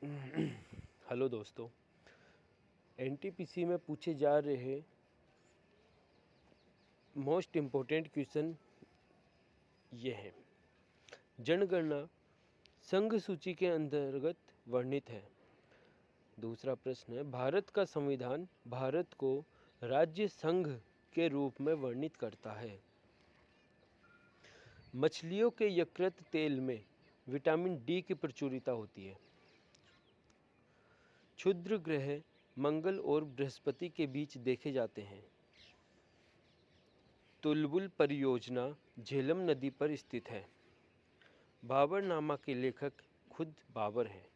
Hello दोस्तों। NTPC में पूछे जा रहे मोस्ट इम्पोर्टेंट क्वेश्चन ये हैं। जनगणना संघ सूची के अंतर्गत वर्णित है। दूसरा प्रश्न है, भारत का संविधान भारत को राज्य संघ के रूप में वर्णित करता है। मछलियों के यकृत तेल में विटामिन डी की प्रचुरता होती है। क्षुद्र ग्रह मंगल और बृहस्पति के बीच देखे जाते हैं। तुलबुल परियोजना झेलम नदी पर स्थित है। बाबरनामा के लेखक खुद बाबर हैं।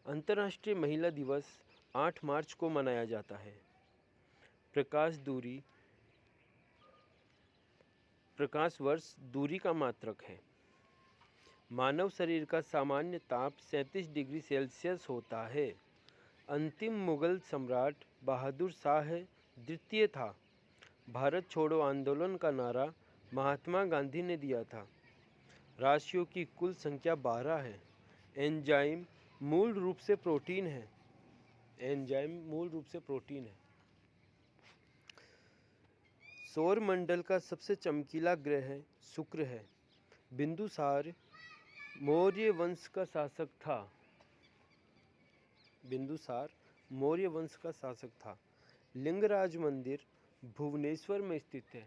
अंतर्राष्ट्रीय महिला दिवस 8 मार्च को मनाया जाता है। प्रकाश वर्ष दूरी का मात्रक है। मानव शरीर का सामान्य ताप 37 डिग्री सेल्सियस होता है। अंतिम मुगल सम्राट बहादुर शाह द्वितीय था। भारत छोड़ो आंदोलन का नारा महात्मा गांधी ने दिया था। राशियों की कुल संख्या 12 है। एंजाइम मूल रूप से प्रोटीन है। सौर मंडल का सबसे चमकीला ग्रह शुक्र है। बिंदुसार मौर्य वंश का शासक था। लिंगराज मंदिर भुवनेश्वर में स्थित है।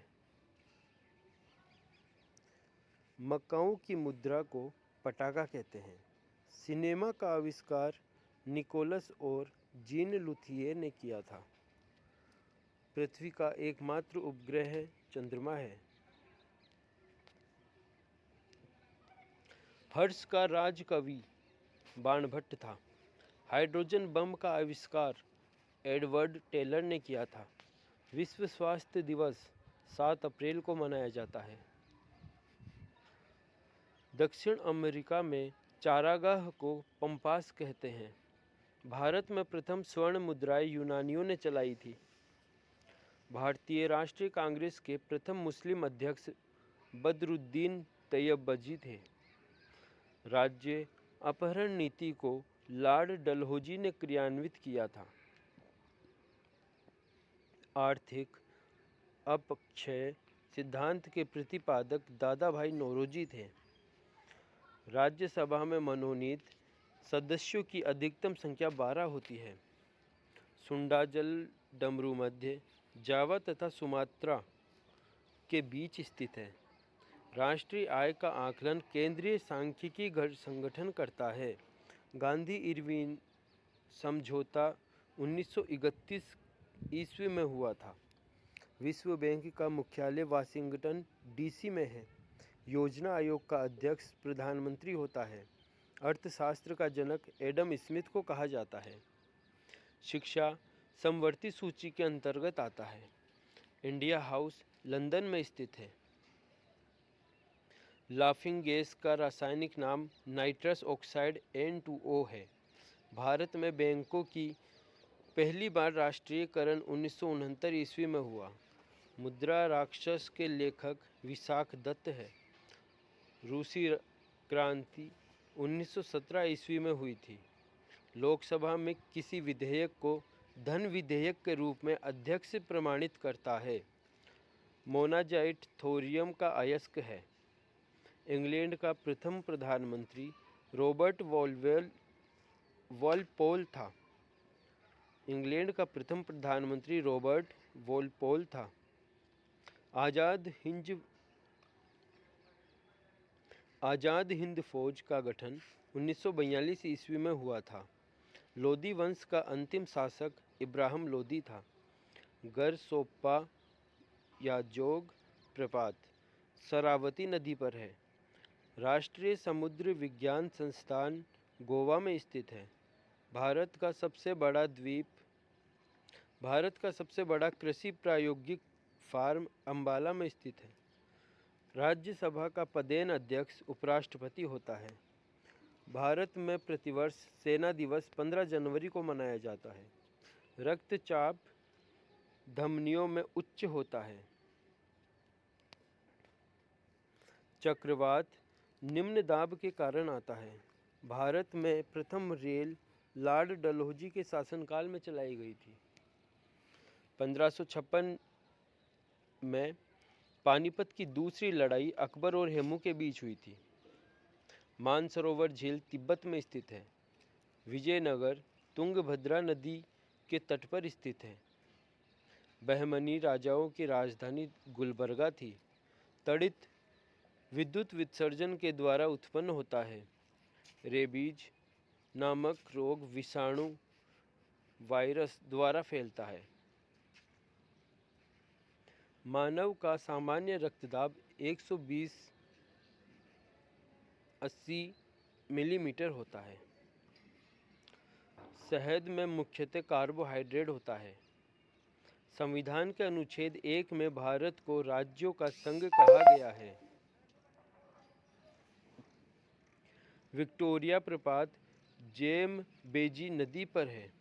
मक्काओं की मुद्रा को पटाका कहते हैं। सिनेमा का आविष्कार निकोलस और जीन लुथिये ने किया था। पृथ्वी का एकमात्र उपग्रह चंद्रमा है। हर्ष का राजकवि बाणभट्ट था। हाइड्रोजन बम का आविष्कार एडवर्ड टेलर ने किया था। विश्व स्वास्थ्य दिवस 7 अप्रैल को मनाया जाता है। दक्षिण अमेरिका में चारागाह को पंपास कहते हैं। भारत में प्रथम स्वर्ण मुद्राएं यूनानियों ने चलाई थी। भारतीय राष्ट्रीय कांग्रेस के प्रथम मुस्लिम अध्यक्ष बदरुद्दीन तैयबजी थे। राज्य अपहरण नीति को लॉर्ड डलहौजी ने क्रियान्वित किया था। आर्थिक अपक्षय सिद्धांत के प्रतिपादक दादा भाई नौरोजी थे। राज्यसभा में मनोनीत सदस्यों की अधिकतम संख्या 12 होती है। सुंडा जल डमरू मध्य जावा तथा सुमात्रा के बीच स्थित है। राष्ट्रीय आय का आकलन केंद्रीय सांख्यिकी संगठन करता है। गांधी इरविन समझौता 1931 ईस्वी में हुआ था। विश्व बैंक का मुख्यालय वाशिंगटन डीसी में है। योजना आयोग का अध्यक्ष प्रधानमंत्री होता है। अर्थशास्त्र का जनक एडम स्मिथ को कहा जाता है। शिक्षा समवर्ती सूची के अंतर्गत आता है। इंडिया हाउस लंदन में स्थित है। लाफिंग गैस का रासायनिक नाम नाइट्रस ऑक्साइड N2O है। भारत में बैंकों की पहली बार राष्ट्रीयकरण 1969 ईस्वी में हुआ। मुद्रा राक्षस के लेखक विशाख दत्त है। रूसी क्रांति 1917 ईस्वी में हुई थी। लोकसभा में किसी विधेयक को धन विधेयक के रूप में अध्यक्ष प्रमाणित करता है। मोनाजाइट थोरियम का अयस्क है। इंग्लैंड का प्रथम प्रधानमंत्री रॉबर्ट वॉलपोल था। आज़ाद हिंद फौज का गठन 1942 ईस्वी में हुआ था। लोदी वंश का अंतिम शासक इब्राहिम लोदी था। गरसोप्पा या जोग प्रपात शरावती नदी पर है। राष्ट्रीय समुद्र विज्ञान संस्थान गोवा में स्थित है। भारत का सबसे बड़ा कृषि प्रायोगिक फार्म अंबाला में स्थित है। राज्यसभा का पदेन अध्यक्ष उपराष्ट्रपति होता है। भारत में प्रतिवर्ष सेना दिवस 15 जनवरी को मनाया जाता है। रक्तचाप धमनियों में उच्च होता है। चक्रवात निम्न दाब के कारण आता है। भारत में प्रथम रेल लॉर्ड डलहौजी के शासनकाल में चलाई गई थी। 1556 में पानीपत की दूसरी लड़ाई अकबर और हेमू के बीच हुई थी। मानसरोवर झील तिब्बत में स्थित है। विजयनगर तुंगभद्रा नदी के तट पर स्थित है। बहमनी राजाओं की राजधानी गुलबर्गा थी। तड़ित विद्युत विसर्जन के द्वारा उत्पन्न होता है। रेबीज नामक रोग विषाणु वायरस द्वारा फैलता है। मानव का सामान्य रक्तदाब 120/80 मिलीमीटर होता है। शहद में मुख्यतः कार्बोहाइड्रेट होता है। संविधान के अनुच्छेद 1 में भारत को राज्यों का संघ कहा गया है। विक्टोरिया प्रपात जेमबेजी नदी पर है।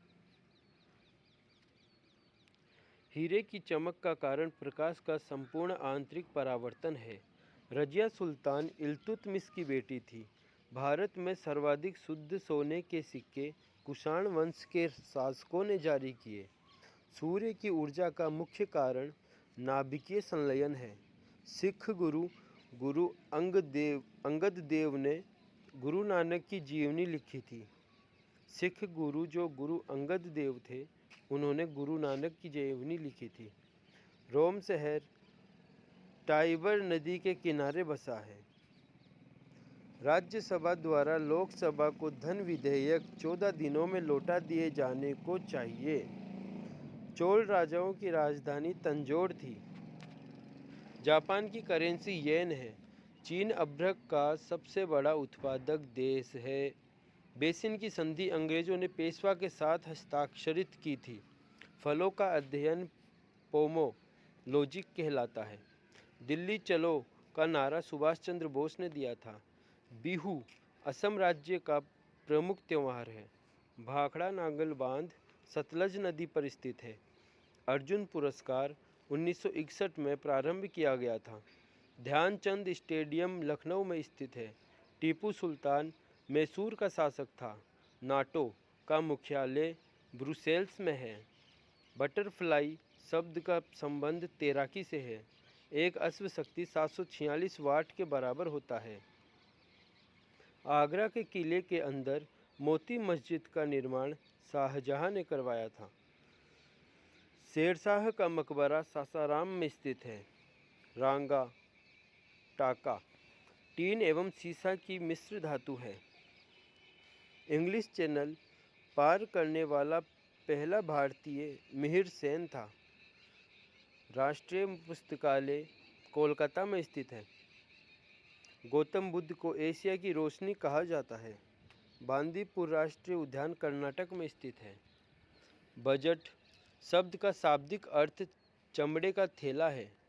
हीरे की चमक का कारण प्रकाश का संपूर्ण आंतरिक परावर्तन है। रजिया सुल्तान इल्तुतमिश की बेटी थी। भारत में सर्वाधिक शुद्ध सोने के सिक्के कुषाण वंश के शासकों ने जारी किए। सूर्य की ऊर्जा का मुख्य कारण नाभिकीय संलयन है। सिख गुरु अंगद देव ने गुरु नानक की जीवनी लिखी थी। सिख गुरु जो गुरु अंगद देव थे, उन्होंने गुरु नानक की जीवनी लिखी थी। रोम शहर टाइबर नदी के किनारे बसा है। राज्यसभा द्वारा लोकसभा को धन विधेयक 14 दिनों में लौटा दिए जाने को चाहिए। चोल राजाओं की राजधानी तंजौर थी। जापान की करेंसी येन है। चीन अभ्रक का सबसे बड़ा उत्पादक देश है। बेसिन की संधि अंग्रेजों ने पेशवा के साथ हस्ताक्षरित की थी। फलों का अध्ययन पोमोलॉजी कहलाता है। दिल्ली चलो का नारा सुभाष चंद्र बोस ने दिया था। बिहू असम राज्य का प्रमुख त्यौहार है। भाखड़ा नांगल बांध सतलज नदी पर स्थित है। अर्जुन पुरस्कार 1961 में प्रारंभ किया गया था। ध्यानचंद स्टेडियम लखनऊ में स्थित है। टीपू सुल्तान मैसूर का शासक था। नाटो का मुख्यालय ब्रुसेल्स में है। बटरफ्लाई शब्द का संबंध तैराकी से है। एक अश्व शक्ति 746 वाट के बराबर होता है। आगरा के किले के अंदर मोती मस्जिद का निर्माण शाहजहां ने करवाया था। शेरशाह का मकबरा सासाराम में स्थित है। रांगा टाका टीन एवं सीसा की मिश्र धातु है। इंग्लिश चैनल पार करने वाला पहला भारतीय मिहिर सेन था। राष्ट्रीय पुस्तकालय कोलकाता में स्थित है। गौतम बुद्ध को एशिया की रोशनी कहा जाता है। बांदीपुर राष्ट्रीय उद्यान कर्नाटक में स्थित है। बजट शब्द का शाब्दिक अर्थ चमड़े का थैला है।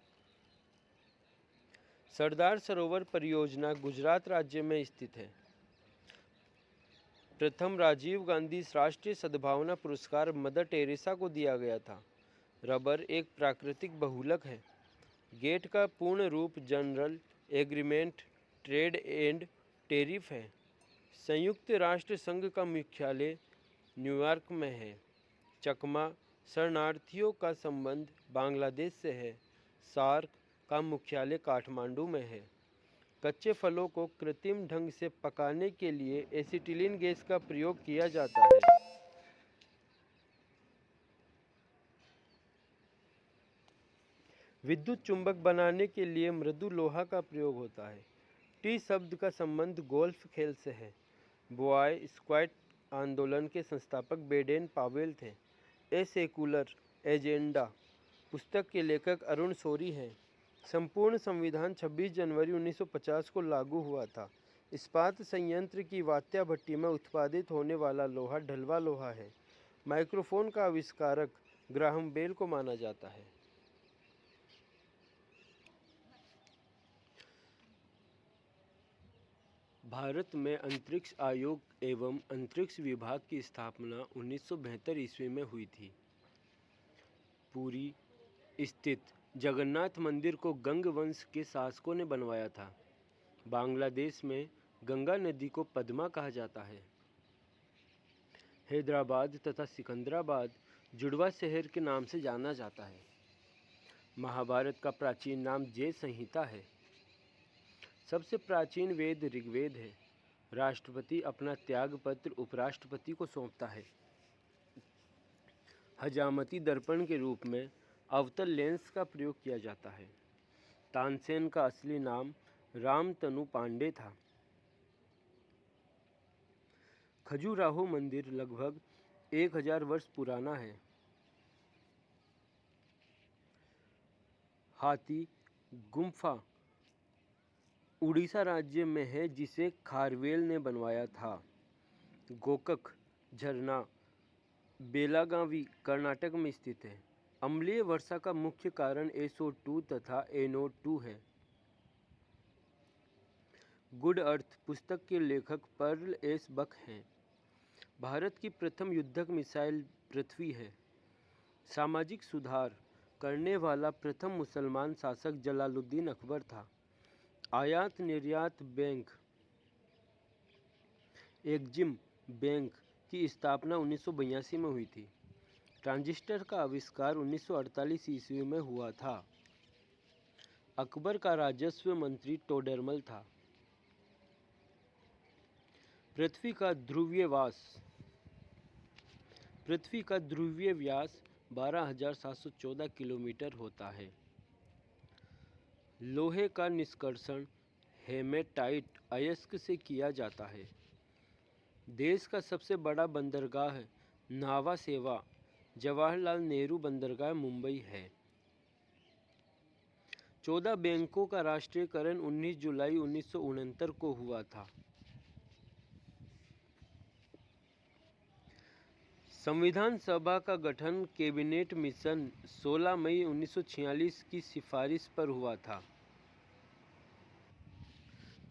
सरदार सरोवर परियोजना गुजरात राज्य में स्थित है। प्रथम राजीव गांधी राष्ट्रीय सद्भावना पुरस्कार मदर टेरेसा को दिया गया था। रबर एक प्राकृतिक बहुलक है। गेट का पूर्ण रूप general agreement trade and tariff है। संयुक्त राष्ट्र संघ का मुख्यालय न्यूयॉर्क में है। चकमा शरणार्थियों का संबंध बांग्लादेश से है। सार्क का मुख्यालय काठमांडू में है। कच्चे फलों को कृत्रिम ढंग से पकाने के लिए एसिटिलीन गैस का प्रयोग किया जाता है। विद्युत चुंबक बनाने के लिए मृदु लोहा का प्रयोग होता है। टी शब्द का संबंध गोल्फ खेल से है। बॉय स्क्वाट आंदोलन के संस्थापक बेडेन पावेल थे। ए सेकुलर एजेंडा पुस्तक के लेखक अरुण शौरी हैं। संपूर्ण संविधान 26 जनवरी 1950 को लागू हुआ था। इस्पात संयंत्र की वात्या भट्टी में उत्पादित होने वाला लोहा ढलवा लोहा है। माइक्रोफोन का आविष्कारक ग्राहम बेल को माना जाता है। भारत में अंतरिक्ष आयोग एवं अंतरिक्ष विभाग की स्थापना 1972 ईस्वी में हुई थी। पुरी स्थित जगन्नाथ मंदिर को गंग वंश के शासकों ने बनवाया था। बांग्लादेश में गंगा नदी को पद्मा कहा जाता है। हैदराबाद तथा सिकंदराबाद जुड़वा शहर के नाम से जाना जाता है। महाभारत का प्राचीन नाम जय संहिता है। सबसे प्राचीन वेद ऋग्वेद है। राष्ट्रपति अपना त्याग पत्र उपराष्ट्रपति को सौंपता है। हजामती दर्पण के रूप में अवतल लेंस का प्रयोग किया जाता है। तानसेन का असली नाम रामतनु पांडे था। खजुराहो मंदिर लगभग 1000 वर्ष पुराना है। हाथी गुम्फा उड़ीसा राज्य में है जिसे खारवेल ने बनवाया था। गोकक झरना बेलागावी कर्नाटक में स्थित है। अम्लीय वर्षा का मुख्य कारण SO2 तथा NO2 है। गुड अर्थ पुस्तक के लेखक पर्ल एस बक हैं। भारत की प्रथम युद्धक मिसाइल पृथ्वी है। सामाजिक सुधार करने वाला प्रथम मुसलमान शासक जलालुद्दीन अकबर था। आयात निर्यात बैंक एग्जिम बैंक की स्थापना 1982 में हुई थी। ट्रांजिस्टर का आविष्कार 1948 ईस्वी में हुआ था। अकबर का राजस्व मंत्री टोडरमल था। पृथ्वी का ध्रुवीय व्यास 12,714 किलोमीटर होता है। लोहे का निष्कर्षण हेमेटाइट अयस्क से किया जाता है। देश का सबसे बड़ा बंदरगाह नावा सेवा जवाहरलाल नेहरू बंदरगाह मुंबई है। 14 बैंकों का राष्ट्रीयकरण 19 जुलाई 1969 को हुआ था। संविधान सभा का गठन कैबिनेट मिशन 16 मई 1946 की सिफारिश पर हुआ था।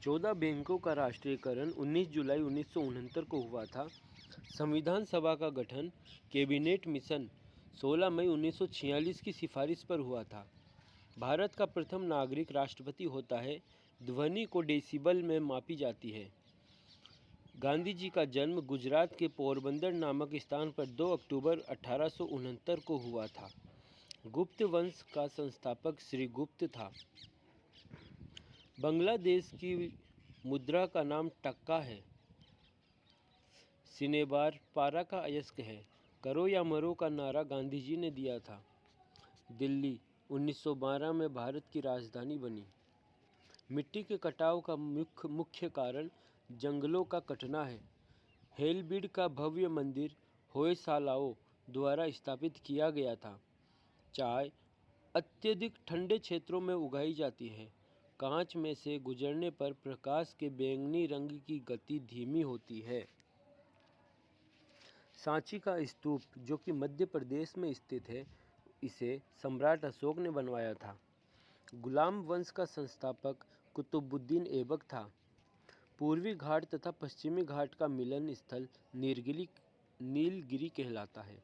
14 बैंकों का राष्ट्रीयकरण 19 जुलाई 1969 को हुआ था। संविधान सभा का गठन कैबिनेट मिशन 16 मई 1946 की सिफारिश पर हुआ था। भारत का प्रथम नागरिक राष्ट्रपति होता है। ध्वनि को डेसिबल में मापी जाती है। गांधी जी का जन्म गुजरात के पोरबंदर नामक स्थान पर 2 अक्टूबर 1869 को हुआ था। गुप्त वंश का संस्थापक श्री गुप्त था। बांग्लादेश की मुद्रा का नाम टक्का है। सिनेबार पारा का अयस्क है। करो या मरो का नारा गांधी जी ने दिया था। दिल्ली 1912 में भारत की राजधानी बनी। मिट्टी के कटाव का मुख्य कारण जंगलों का कटना है। हेलबीड का भव्य मंदिर होयसालाओं द्वारा स्थापित किया गया था। चाय अत्यधिक ठंडे क्षेत्रों में उगाई जाती है। कांच में से गुजरने पर प्रकाश के बैंगनी रंग की गति धीमी होती है। सांची का स्तूप जो कि मध्य प्रदेश में स्थित है, इसे सम्राट अशोक ने बनवाया था। गुलाम वंश का संस्थापक कुतुबुद्दीन ऐबक था। पूर्वी घाट तथा पश्चिमी घाट का मिलन स्थल नीलगिरी कहलाता है।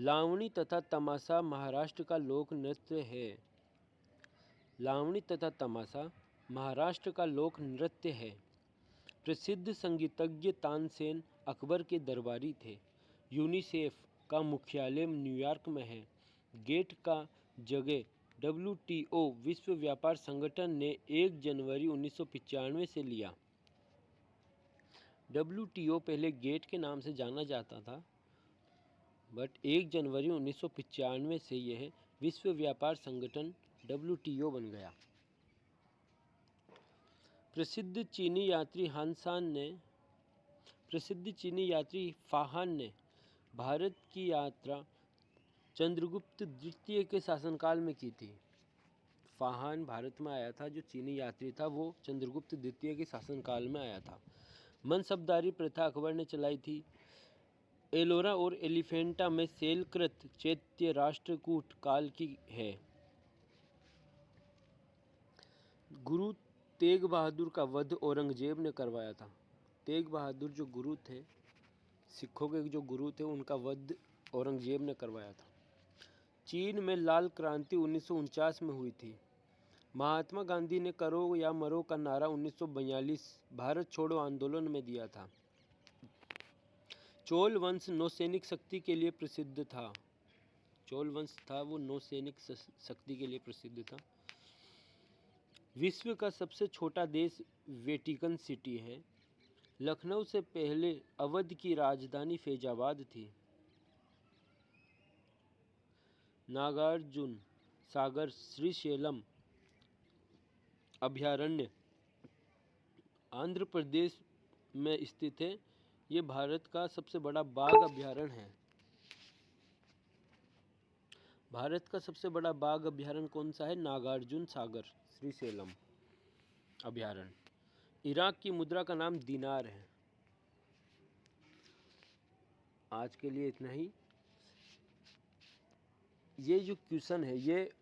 लावणी तथा तमाशा महाराष्ट्र का लोक नृत्य है। लावणी तथा तमाशा महाराष्ट्र का लोक नृत्य है। प्रसिद्ध संगीतज्ञ तानसेन अकबर के दरबारी थे। यूनिसेफ का मुख्यालय न्यूयॉर्क में है। गेट का जगह WTO विश्व व्यापार संगठन ने 1 जनवरी 1995 से लिया। WTO पहले गेट के नाम से जाना जाता था, बट 1 जनवरी 1995 से यह विश्व व्यापार संगठन WTO बन गया। प्रसिद्ध चीनी यात्री फाहान ने भारत की यात्रा चंद्रगुप्त द्वितीय के शासनकाल में की थी। फाहान भारत में आया था, जो चीनी यात्री था वो चंद्रगुप्त द्वितीय के शासनकाल में आया था। मनसबदारी प्रथा अकबर ने चलाई थी। एलोरा और एलिफेंटा में शैलकृत चैत्य राष्ट्रकूट काल की है। गुरु तेग बहादुर का वध औरंगजेब ने करवाया था। तेग बहादुर जो गुरु थे, सिखों के जो गुरु थे, उनका वध औरंगजेब ने करवाया था। चीन में लाल क्रांति 1949 में हुई थी। महात्मा गांधी ने करो या मरो का नारा 1942 भारत छोड़ो आंदोलन में दिया था। चोल वंश नौसैनिक शक्ति के लिए प्रसिद्ध था। चोल वंश था वो नौसैनिक शक्ति के लिए प्रसिद्ध था। विश्व का सबसे छोटा देश वेटिकन सिटी है। लखनऊ से पहले अवध की राजधानी फैजाबाद थी। नागार्जुन सागर श्रीशैलम अभयारण्य आंध्र प्रदेश में स्थित है। ये भारत का सबसे बड़ा बाघ अभयारण्य है। भारत का सबसे बड़ा बाघ अभयारण्य कौन सा है? नागार्जुन सागर श्रीशैलम अभयारण्य। इराक की मुद्रा का नाम दिनार है। आज के लिए इतना ही। ये जो क्वेश्चन है ये